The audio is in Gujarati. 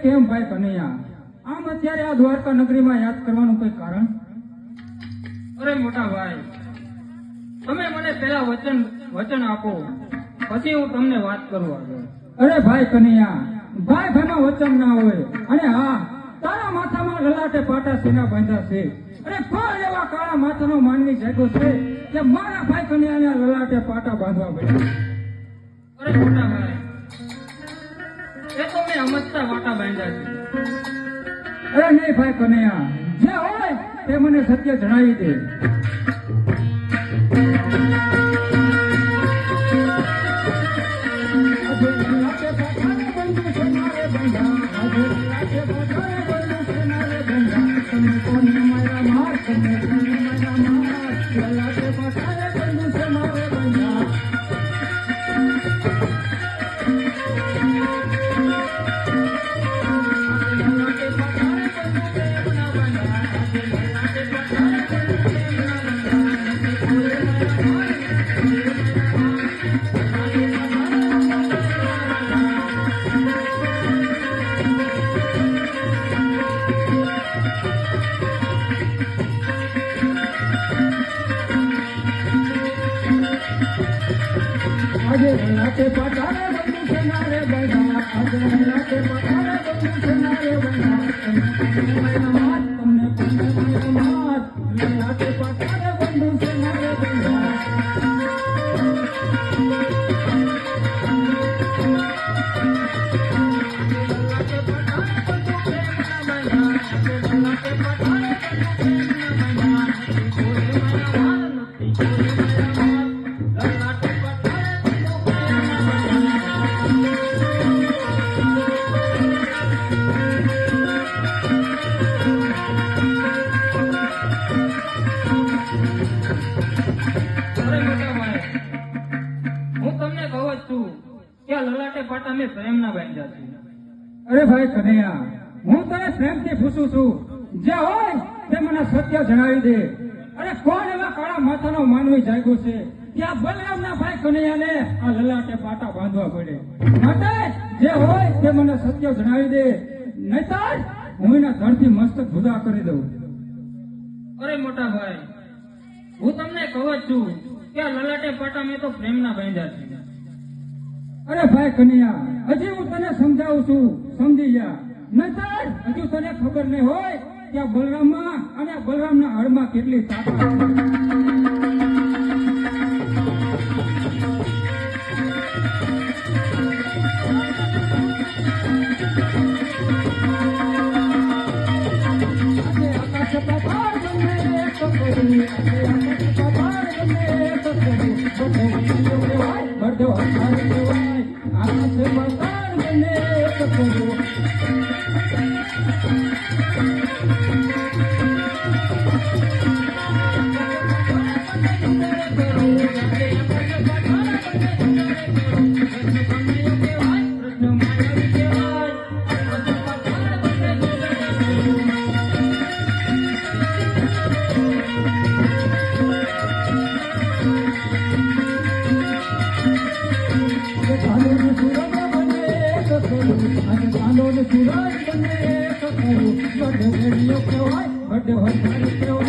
કેમ ભાઈ કનૈયા? આમ અત્યારે આ દ્વારકા નગરીમાં યાદ કરવાનું કોઈ કારણ? અરે મોટા ભાઈ, તમે મને પેલા વચન આપો, પછી હું તમને વાત કરું આગળ. અરે ભાઈ કનૈયા, ભાઈ ભાઈમાં વચન ના હોય. અને હા, તારા માથામાં લલાટે પાટા સીના બાંધ્યા છે. અરે કોણ એવા કાળા માથાનો માનવી જાગ્યો છે કે મારા ભાઈ કનૈયાને લલાટે પાટા બાંધવા પડ્યા? અરે મોટા ભાઈ, એ તો મેં સમજતા વાટા બાંધ્યા છે. અરે નહીં ભાઈ કનૈયા, જે હોય તે મને સત્ય જણાવી દે. આજે લલાટે પાટાને બંધુ છે નારે બંધા, આજે લલાટે પાટાને બંધુ છે નારે બંધા. તમને લલાટે પાટાને બંધુ છે નારે બંધા. પાટા મેં પ્રેમના બાંધ્યા છે. અરે ભાઈ કનૈયા, હું તને પ્રેમથી પૂછું છું, જે હોય તે મને સત્ય જણાવી દે. અરે કોણ એવા કાળા માથાનો માનવી જાગ્યો છે કે આ બલરામના ભાઈ કનૈયાને આ લલાટે પાટા બાંધવા પડે? માટે જે હોય તે મને સત્ય જણાવી દે, નહીતર હું એના ધડથી મસ્તક જુદા કરી દઉં. અરે મોટા ભાઈ, હું તમને કહું જ છું કે આ લલાટે પાટા મેં તો પ્રેમના બાંધ્યા છે. અરે ભાઈ કનૈયા, હજી હું તને સમજાવું છું, સમજી જા. નહીતર હજુ તને ખબર નહીં હોય કે આ બલરામમાં અને આ બલરામના હળમાં કેટલી તાકાત છે. But